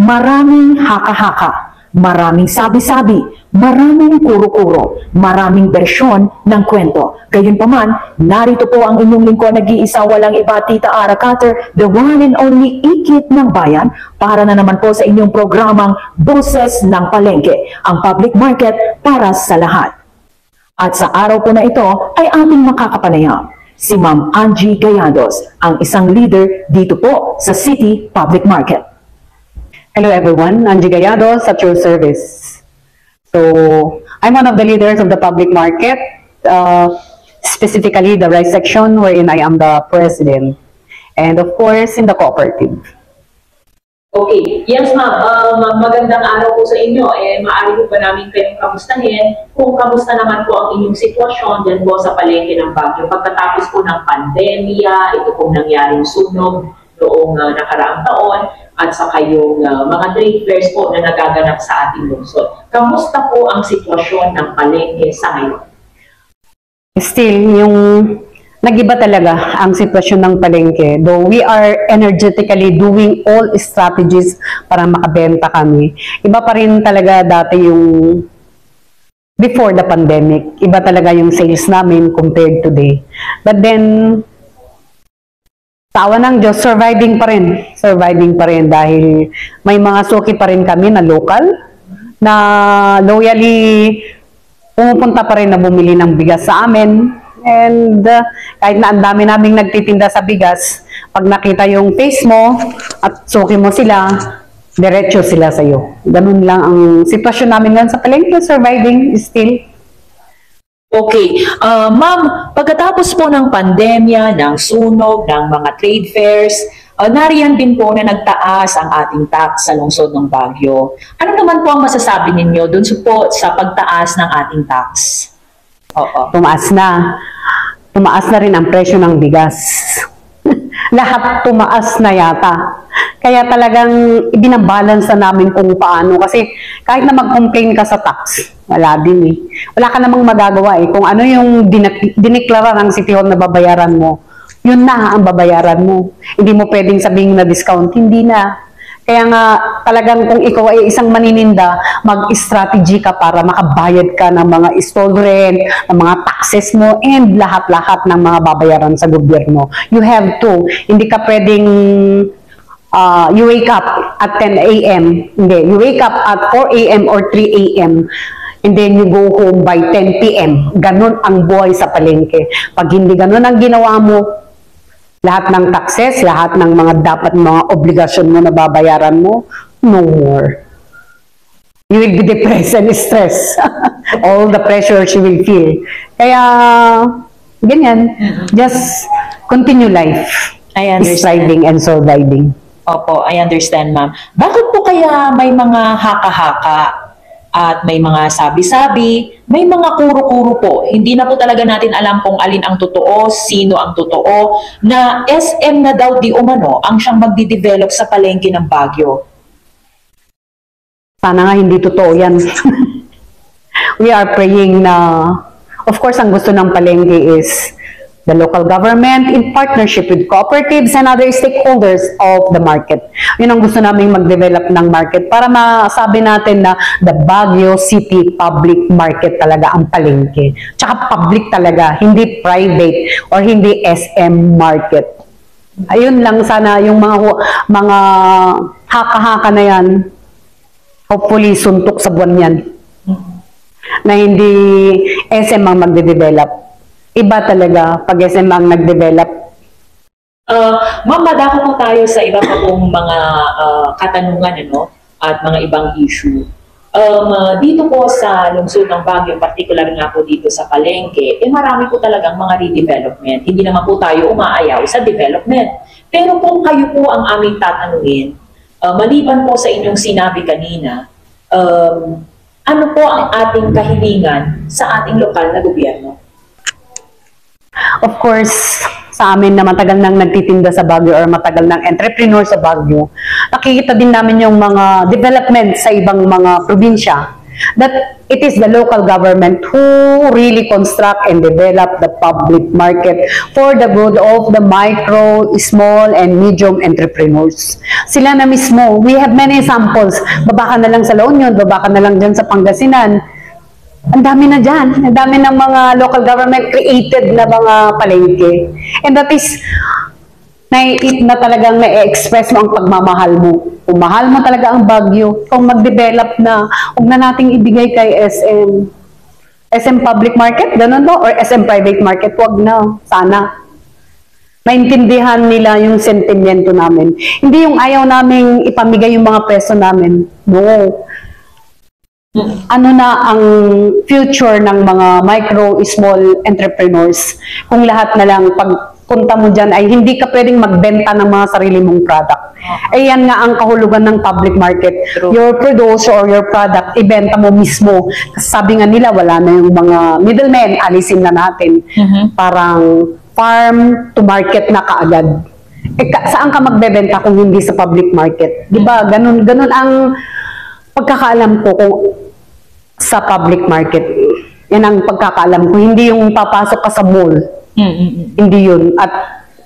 Maraming haka-haka, maraming sabi-sabi, maraming kuro-kuro, maraming bersyon ng kwento. Gayunpaman, narito po ang inyong lingkod, nag-iisa walang iba, Tita Ara Cutter, the one and only ikit ng bayan, para na naman po sa inyong programang Boses ng Palengke, ang public market para sa lahat. At sa araw po na ito ay ating makakapanayam si Ma'am Angie Gayados, ang isang leader dito po sa City Public Market. Hello everyone, Angie Gayados at your service. So, I'm one of the leaders of the public market, specifically the rice section wherein I am the president. And of course, in the cooperative. Okay. Yes, ma'am. Magandang araw po sa inyo. Maaari po ba namin kayong kamustahin kung kamusta naman po ang inyong sitwasyon dyan po sa palengke ng Baguio pagkatapos po ng pandemya, ito pong nangyaring sunog noong nakaraang taon, at saka yung mga trade fairs po na nagaganap sa ating lungsod. Kamusta po ang sitwasyon ng palengke sa ngayon? Still, yung nag-iba talaga ang sitwasyon ng palengke. Though we are energetically doing all strategies para makabenta kami, iba pa rin talaga dati yung before the pandemic. Iba talaga yung sales namin compared today. But then, tawa ng Diyos, surviving pa rin. Surviving pa rin dahil may mga suki pa rin kami na local na loyally pumupunta pa rin na bumili ng bigas sa amin. And kahit na ang dami naming nagtitinda sa bigas, pag nakita yung face mo at suki mo sila, diretso sila sa'yo. Ganun lang ang sitwasyon namin ngayon sa palengke, surviving still. Okay. Ma'am, pagkatapos po ng pandemya, ng sunog, ng mga trade fairs, nariyan din po na nagtaas ang ating tax sa lungsod ng Baguio. Ano naman po ang masasabi ninyo dun po sa pagtaas ng ating tax? Oo. Tumaas na. Tumaas na rin ang presyo ng bigas. Lahat tumaas na yata. Kaya talagang ibinabalance na namin kung paano. Kasi kahit na mag-complain ka sa tax, wala din eh. Wala ka namang magagawa eh. Kung ano yung diniklara ng City Hall na babayaran mo, yun na ang babayaran mo. Hindi mo pwedeng sabihin na discount. Hindi na. Kaya nga talagang kung ikaw ay isang manininda, mag-strategy ka para makabayad ka ng mga stall rent, ng mga taxes mo, and lahat-lahat ng mga babayaran sa gobyerno. You have to. Hindi ka pwedeng you wake up at 10 a.m. Hindi. You wake up at 4 a.m. or 3 a.m. and then you go home by 10 p.m. Ganon ang buhay sa palengke. Pag hindi ganon ang ginawa mo, lahat ng taxes, lahat ng mga dapat mga obligasyon mo na babayaran mo, no more. You will be depressed and stressed. All the pressures you will feel. Kaya, ganyan. Just continue life. I understand. Striving and surviving. Opo, I understand, ma'am. Bakit po kaya may mga haka-haka at may mga sabi-sabi, may mga kuro-kuro po? Hindi na po talaga natin alam kung alin ang totoo, sino ang totoo, na SM na daw di umano ang siyang magdi-develop sa palengke ng Baguio. Sana nga hindi totoo yan. We are praying na, of course, ang gusto ng palengke is the local government in partnership with cooperatives and other stakeholders of the market. Yun ang gusto namin mag-develop ng market para masabi natin na the Baguio City public market talaga ang palengke. Tsaka public talaga, hindi private or hindi SM market. Ayun lang sana yung mga haka-haka na yan, hopefully suntok sa buwan yan. Na hindi SM ang magde-develop. Iba talaga pag SM ang nag-develop. Ma'am, madako po tayo sa iba pa pong mga katanungan at mga ibang issue. Dito po sa lungsod ng Baguio, particular nga po dito sa palengke, marami po talagang mga redevelopment. Hindi naman po tayo umaayaw sa development. Pero kung kayo po ang aming tatanungin, maliban po sa inyong sinabi kanina, ano po ang ating kahilingan sa ating lokal na gobyerno? Of course, sa amin na matagal nang nagtitinda sa Baguio or matagal nang entrepreneur sa Baguio, nakikita din namin yung mga development sa ibang mga probinsya. that it is the local government who really construct and develop the public market for the good of the micro, small, and medium entrepreneurs. Sila na mismo, we have many samples. Baba ka na lang sa La Union, baba ka na lang dyan sa Pangasinan. Ang dami na dyan. Ang dami ng mga local government created na mga palengke. And that is, na talagang na-express mo ang pagmamahal mo. Kung mahal mo talaga ang Baguio, kung mag-develop na, huwag na nating ibigay kay SM. SM public market, ganun no? Or SM private market, huwag na. Sana. Maintindihan nila yung sentimento namin. Hindi yung ayaw naming ipamigay yung mga peso namin. No. Ano na ang future ng mga micro, small entrepreneurs kung lahat na lang pagpunta mo dyan ay hindi ka pwedeng magbenta ng mga sarili mong product. Eh yan nga ang kahulugan ng public market. True. Your produce or your product, ibenta mo mismo. Kasi sabi nga nila, wala na yung mga middlemen, alisin na natin. Parang farm to market na kaagad. Eh, saan ka magbebenta kung hindi sa public market? Di ba? Ganun ang pagkakaalam ko kung sa public market. Yan ang pagkakaalam ko. Hindi yung papasok ka sa mall. Hindi yun. At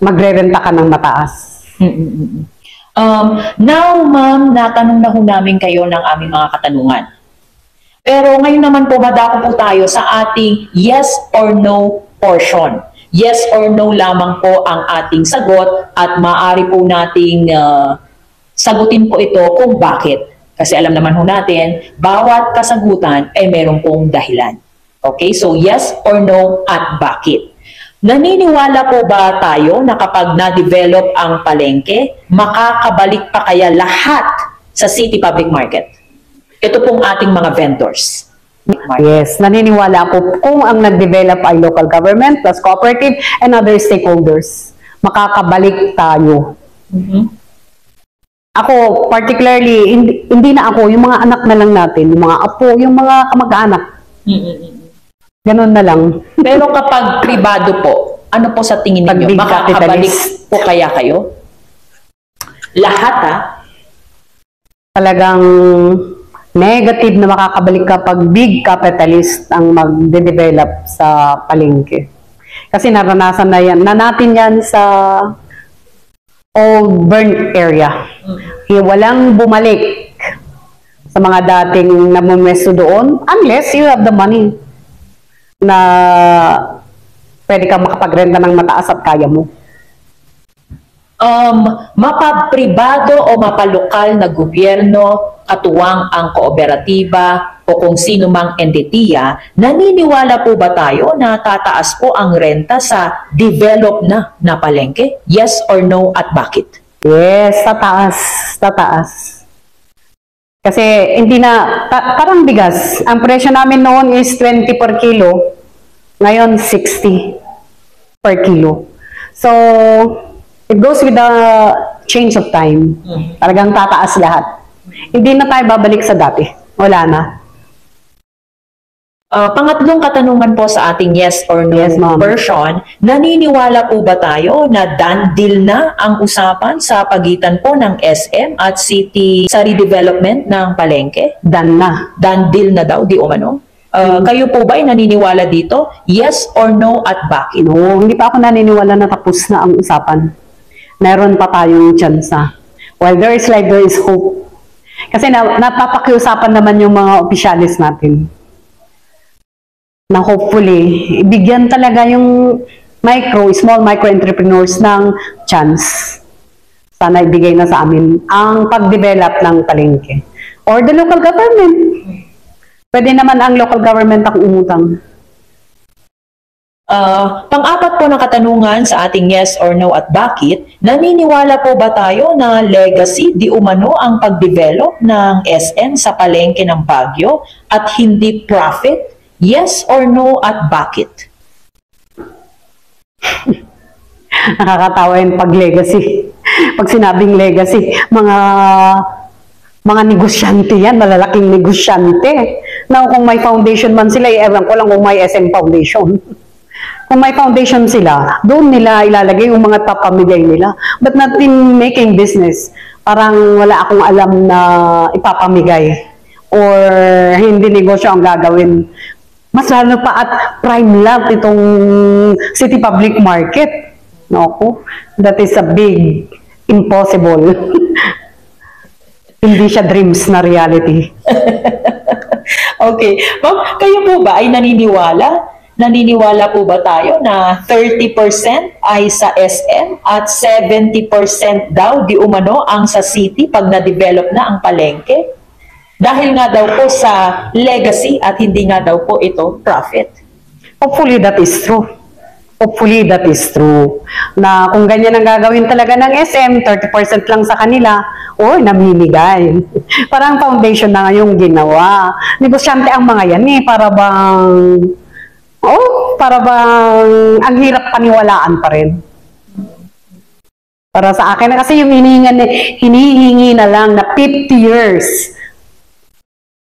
magrerenta ka ng mataas. Now, ma'am, natanong na ho namin kayo ng aming mga katanungan. Pero ngayon naman po, madako po tayo sa ating yes or no portion. Yes or no lamang po ang ating sagot at maaari po nating sagutin po ito kung bakit. Kasi alam naman ho natin, bawat kasagutan ay meron pong dahilan. Okay, so yes or no at bakit. Naniniwala po ba tayo na kapag na-develop ang palengke, makakabalik pa kaya lahat sa city public market? Ito pong ating mga vendors. Yes, naniniwala ako kung ang nag-develop ay local government plus cooperative and other stakeholders. Makakabalik tayo. Ako, particularly, hindi na ako, yung mga anak na lang natin, yung mga apo, yung mga kamag-anak. Ganun na lang. Pero kapag pribado po, ano po sa tingin ninyo? Big Makakabalik capitalist. po kaya kayo? Lahat Talagang negative na makakabalik kapag big capitalist ang magde-develop sa palengke. Kasi naranasan na yan, na natin yan sa old burnt area. Walang bumalik sa mga dating namumwesto doon unless you have the money na pwede kang makapagrenta ng mataas at kaya mo. Mapapribado o mapalokal na gobyerno, katuwang ang kooperatiba o kung sino mang entitiya, naniniwala po ba tayo na tataas po ang renta sa develop na palengke? Yes or no at bakit? Yes, tataas. Tataas. Kasi hindi na, parang bigas. Ang presyo namin noon is 20 per kilo. Ngayon, 60 per kilo. So, it goes with the change of time. Talagang tataas lahat. Hindi na tayo babalik sa dati. Wala na. Pangatlong katanungan po sa ating yes or no version, naniniwala po ba tayo na done deal na ang usapan sa pagitan po ng SM at City sa redevelopment ng palengke? Done na. Done deal na daw, di umano? Kayo po ba ay naniniwala dito? Yes or no at bakit? No, hindi pa ako naniniwala na tapos na ang usapan. Meron pa tayong tsansa. While there is life, there is hope. Kasi napapakiusapan naman yung mga opisyalis natin. Na hopefully, ibigyan talaga yung small micro entrepreneurs ng chance. Sana ibigay na sa amin ang pag-develop ng palengke. Or the local government. Pwede naman ang local government ang umutang. Pang-apat po na katanungan sa ating yes or no at bakit, naniniwala po ba tayo na legacy di umano ang pag-develop ng SM sa palengke ng Baguio at hindi profit? Yes or no at bakit? Nakakatawa yung pag-legacy. Pag sinabing legacy, mga negosyante yan, malalaking negosyante. Na kung may foundation man sila, ewan ko lang kung may SM foundation. Kung may foundation sila, doon nila ilalagay yung mga papamigay nila. But not in making business. Parang wala akong alam na ipapamigay. or hindi negosyo ang gagawin. Mas lalo pa at prime lot itong City Public Market. Naku, that is a big impossible. Hindi siya dreams na reality. Okay. Ma'am, kayo po ba ay naniniwala? Naniniwala po ba tayo na 30% ay sa SM at 70% daw di umano ang sa city pag na-develop na ang palengke? Dahil nga daw po sa legacy at hindi nga daw po ito profit. Hopefully that is true. Hopefully that is true. Na kung ganyan ang gagawin talaga ng SM, 30% lang sa kanila, o namimigay. Parang foundation na nga yung ginawa. Negosyante ang mga yan para bang, ang hirap paniwalaan pa rin. Para sa akin, kasi yung hinihingi na lang na 50 years.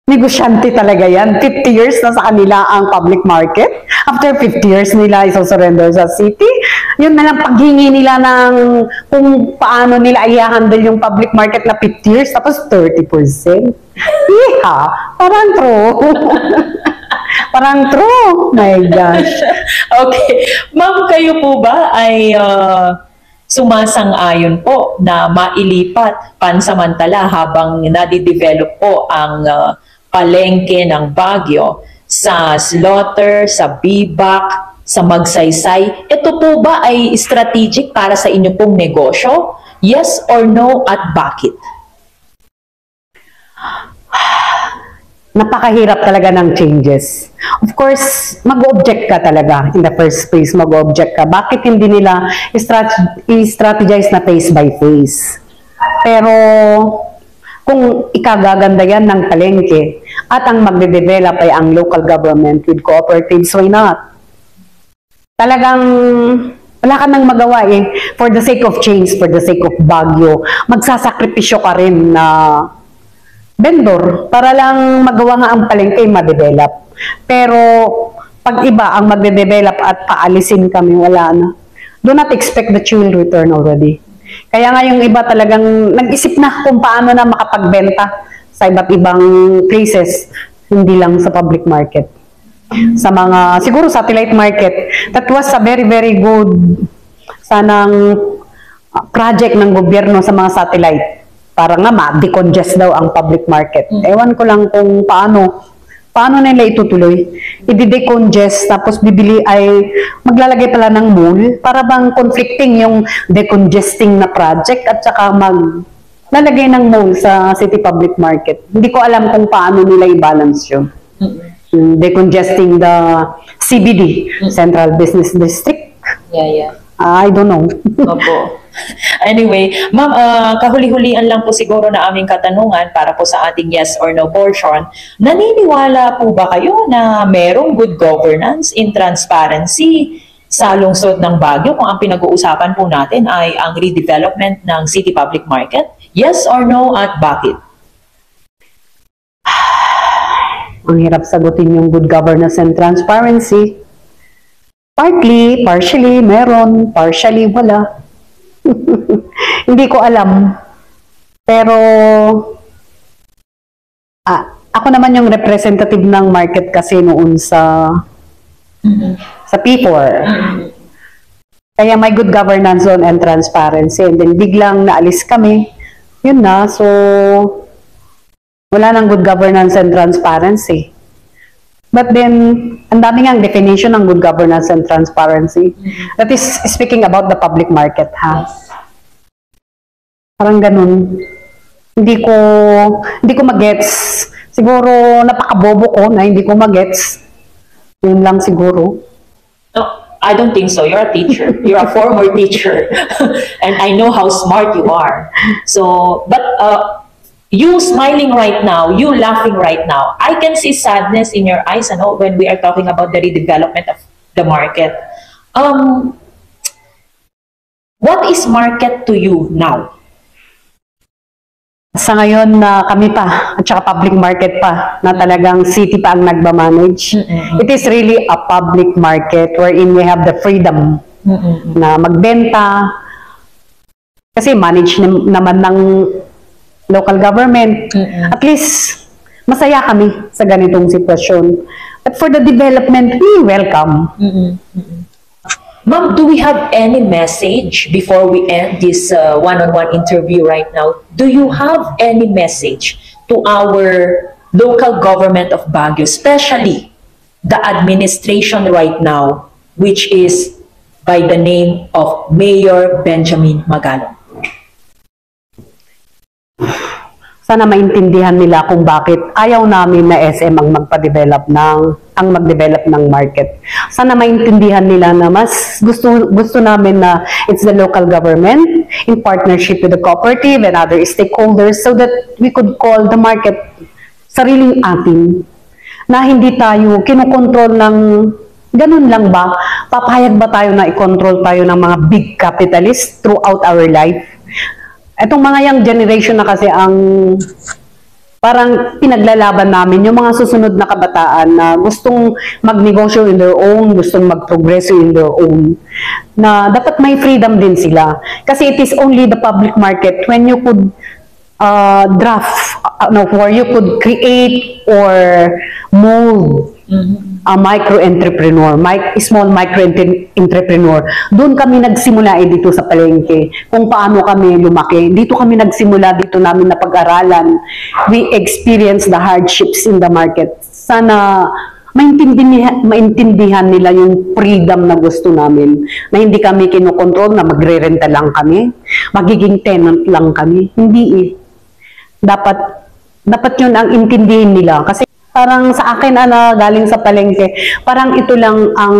Negosyante talaga yan. 50 years na sa kanila ang public market. After 50 years nila isosurrender sa city. Yun na lang paghingi nila ng kung paano nila i-handle yung public market na 50 years tapos 30%. Iha! Parang true. Parang true. My gosh. Okay. Ma'am, kayo po ba ay sumasang-ayon po na mailipat pansamantala habang nadidevelop po ang palengke ng Baguio sa Slaughter, sa Bibac, sa Magsaysay? Ito po ba ay strategic para sa inyo pong negosyo? Yes or no, at bakit? Napakahirap talaga ng changes. Of course, mag-object ka talaga in the first place, mag-object ka. Bakit hindi nila i-strategize na face by face? Pero kung ikagaganda yan ng palengke at ang magde-develop ay ang local government with cooperatives, why not? Talagang wala ka nang magawa for the sake of change, for the sake of Baguio, magsasakripisyo ka rin na vendor para lang magawa nga ang palengke ma-develop. Pero pag iba ang magde-develop at paalisin kami, wala na. Do not expect that you will return already. Kaya nga yung iba talagang nag-isip na kung paano na makapagbenta sa iba't ibang places, hindi lang sa public market. Sa mga, siguro satellite market, that was a very, very good sanang project ng gobyerno sa mga satellite. Para nga ma-decongest daw ang public market. Ewan ko lang kung paano nila itutuloy. I-decongest, tapos bibili ay maglalagay pala ng mall para bang conflicting yung decongesting na project at saka maglalagay ng mall sa city public market. Hindi ko alam kung paano nila i-balance yun. Decongesting the CBD, Central Business District. Yeah. I don't know. Opo. Anyway, ma'am, kahuli-hulian lang po siguro na aming katanungan para po sa ating yes or no portion. Naniniwala po ba kayo na merong good governance in transparency sa lungsod ng Baguio kung ang pinag-uusapan po natin ay ang redevelopment ng city public market? Yes or no, at bakit? Ang hirap sagutin yung good governance and transparency. Partly, partially, meron, partially, wala. Hindi ko alam. Pero, ako naman yung representative ng market kasi noon sa P4. Kaya may good governance zone and transparency. And then biglang naalis kami. Yun na. So, wala nang good governance and transparency. But then, ang dami nga ang definition ng good governance and transparency. That is speaking about the public market, ha? Parang ganun. Hindi ko magets. Siguro, napakabobo ko na hindi ko magets. Yun lang siguro. No, I don't think so. You're a teacher. You're a former teacher. And I know how smart you are. So, but you smiling right now, you laughing right now, I can see sadness in your eyes when we are talking about the redevelopment of the market. What is market to you now? Sa ngayon na kami pa, at saka public market pa, na talagang city pa ang nagmamanage. It is really a public market wherein we have the freedom na magbenta. Kasi manage naman ng local government. At least, masaya kami sa ganitong sitwasyon. But for the development, we welcome. Ma'am, do we have any message before we end this one-on-one interview right now? Do you have any message to our local government of Baguio, especially the administration right now, which is by the name of Mayor Benjamin Magalong? Sana maintindihan nila kung bakit ayaw namin na SM ang magdevelop ng market. Sana maintindihan nila na mas gusto namin na it's the local government in partnership with the cooperative and other stakeholders so that we could call the market sariling atin. Na hindi tayo kinokontrol ng ganun lang ba? Papayag ba tayo na i-control tayo ng mga big capitalists throughout our life? Etong mga young generation na kasi ang parang pinaglalaban namin, yung mga susunod na kabataan na gustong magnegosyo in their own, gustong magprogreso in their own, na dapat may freedom din sila. Kasi it is only the public market when you could where you could create or mold a micro-entrepreneur, small micro-entrepreneur. Doon kami nagsimula dito sa palengke. Kung paano kami lumaki. Dito kami nagsimula, dito namin napag-aralan. We experience the hardships in the market. Sana maintindihan nila yung freedom na gusto namin. Na hindi kami kinokontrol na magre-renta lang kami. Magiging tenant lang kami. Hindi eh. Dapat yun ang intindihin nila. Kasi parang sa akin na galing sa palengke, parang ito lang ang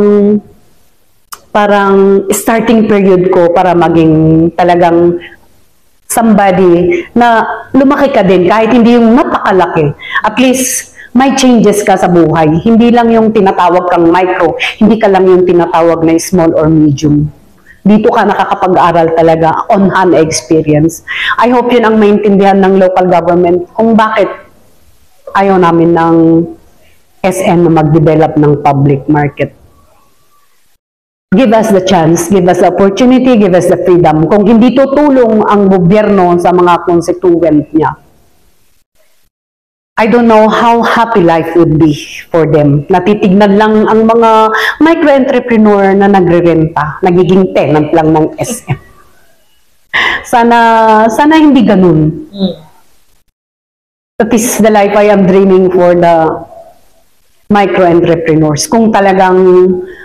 parang starting period ko para maging talagang somebody na lumaki ka din kahit hindi yung napakalaki. At least may changes ka sa buhay. Hindi lang yung tinatawag kang micro, hindi ka lang yung tinatawag na small or medium. Dito ka nakakapag-aral talaga on-hand experience. I hope yun ang maintindihan ng local government kung bakit ayaw namin ng SN na mag-develop ng public market. Give us the chance, give us the opportunity, give us the freedom. Kung hindi tutulong ang gobyerno sa mga constituent niya, I don't know how happy life would be for them. Natitignan lang ang mga micro-entrepreneur na nagre-renta, nagiging tenant lang ng SM. Sana hindi ganun. That is the life I am dreaming for the micro-entrepreneurs. Kung talagang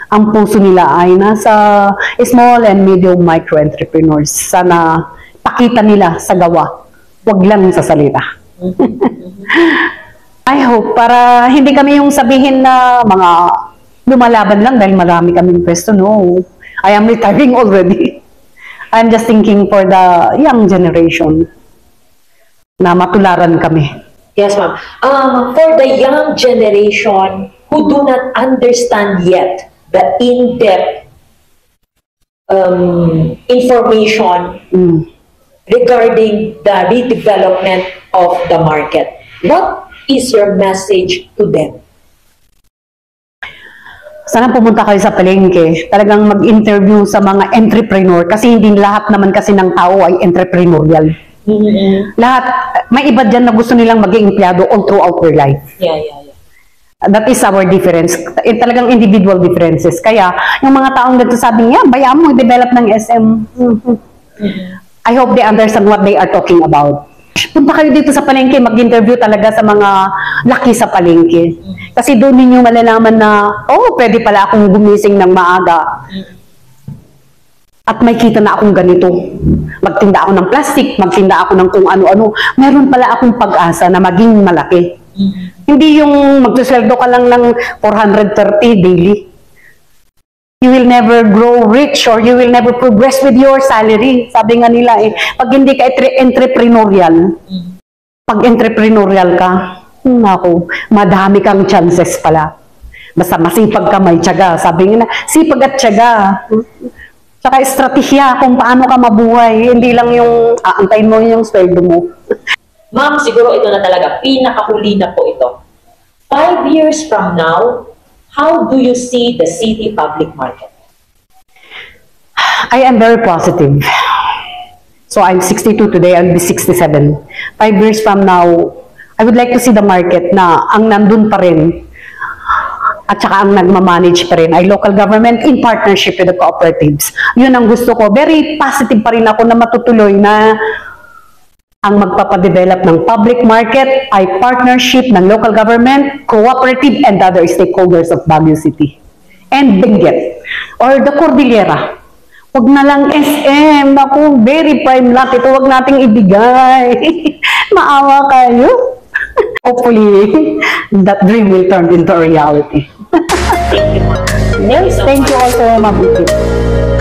ang puso nila ay nasa small and medium micro-entrepreneurs, sana pakita nila sa gawa, wag lang sa salita. I hope, para hindi kami yung sabihin na mga lumalaban lang dahil marami kaming pwesto. No, I am retiring already. I'm just thinking for the young generation na matularan kami. Yes, ma'am. For the young generation who do not understand yet the in-depth information regarding the redevelopment of the market, what is your message to them? Sana pumunta kayo sa palengke, talagang mag-interview sa mga entrepreneur kasi hindi lahat naman kasi ng tao ay entrepreneurial. Lahat, may iba dyan na gusto nilang maging empleyado all throughout their life. Yeah. That is our difference. Talagang individual differences. Kaya, yung mga taong nagsasabing, bayaan mo, develop ng SM. I hope they understand what they are talking about. Punta kayo dito sa palengke, mag-interview talaga sa mga laki sa palengke. Kasi doon ninyo malalaman na, pwede pala akong gumising ng maaga. At may kita na akong ganito. Magtinda ako ng plastic, magtinda ako ng kung ano-ano. Meron pala akong pag-asa na maging malaki. Hindi yung magsusweldo ka lang ng 430 daily. You will never grow rich or you will never progress with your salary. Sabi nga nila pag hindi ka entrepreneurial, pag entrepreneurial ka, naku, madami kang chances pala. Basta masipag ka, may tiyaga. Sabi nga na, sipag at tiyaga. Tsaka estratehiya kung paano ka mabuhay. Hindi lang yung aantayin mo yung sweldo mo. Ma'am, siguro ito na talaga. Pinakahuli na po ito. 5 years from now, how do you see the city public market? I am very positive. So I'm 62 today, I'll be 67. 5 years from now, I would like to see the market na ang nandun pa rin at saka ang nagmamanage pa rin ay local government in partnership with the cooperatives. Yun ang gusto ko. Very positive pa rin ako na matutuloy na ang magpapadevelop ng public market ay partnership ng local government, cooperative, and other stakeholders of Baguio City. And Benguet, or the Cordillera. Huwag na lang SM, naku, very prime lot ito, huwag nating ibigay. Maawa kayo. Hopefully, that dream will turn into a reality. Thank you, ma'am. Yes, thank you also, Ma'am Vicky.